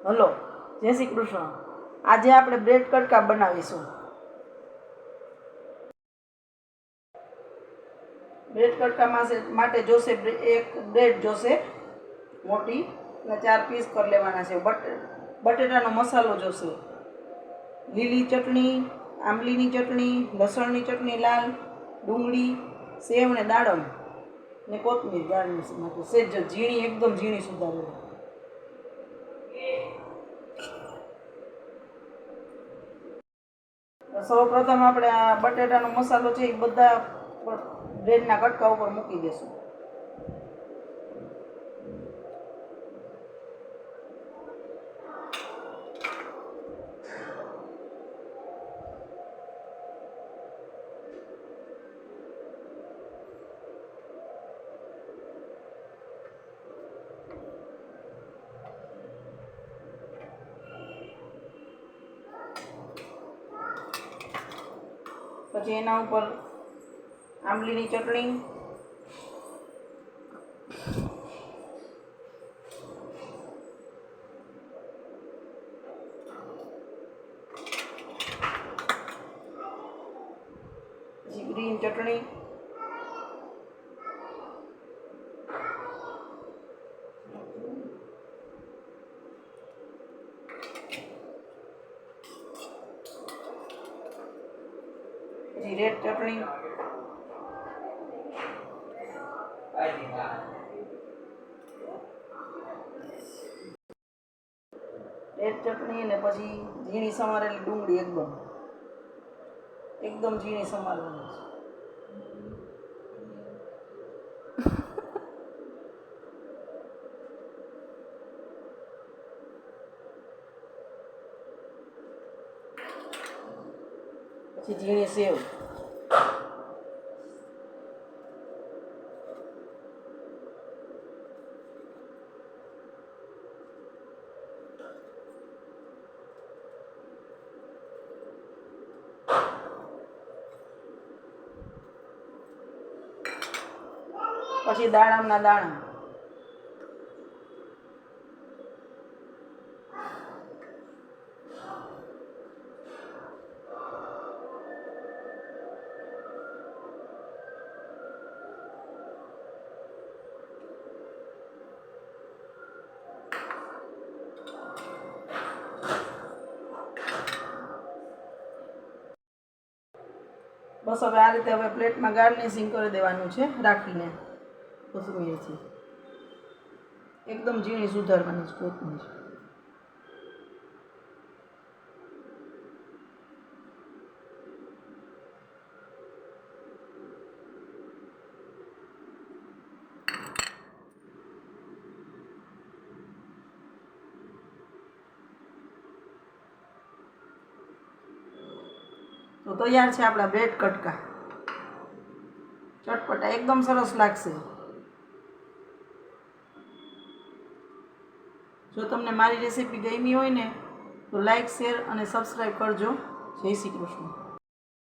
Hello, જય શ્રી કૃષ્ણ. આજે આપણે બ્રેડ કટકા બનાવીશું. બ્રેડ કટકા માટે જોશે એક બ્રેડ જોશે મોટી અને 4 પીસ કરી લેવાના છે. બટેટાનો મસાલો જોશે, લીલી ચટણી, આંબલીની ચટણી, લસણની ચટણી લાલ, ડુંગળી, સેવ ને દાડમ ને કોથમીર ગાર્નિશ માટે સેજ ઝીણી, એકદમ ઝીણી સુધારેલી. સૌ પ્રથમ આપણે આ બટેટાનો મસાલો છે એ બધા બ્રેડના કટકા ઉપર મૂકી દેશું. પછી એના ઉપર આંબલીની ચટણી, પછી ગ્રીન ચટણી, પછી રેડ ચટણી, અને પછી ઝીણી સમારેલી ડુંગળી એકદમ ઝીણી સમારવાની છે. પછી ઝીણી સેવ, પછી દાડમના દાણા, બસ હવે આ રીતે હવે પ્લેટમાં ગાર્નિશિંગ કરી દેવાનું છે રાખીને. કોથમીરથી એકદમ ઝીણી સુધારવાની છે કોથમીર. તો તૈયાર છે આપણા બ્રેડ કટકા. ચટપટા એકદમ સરસ લાગશે. જો તમને મારી રેસીપી ગમી હોય ને તો લાઈક, શેર અને સબસ્ક્રાઈબ કરજો. જય શ્રી કૃષ્ણ.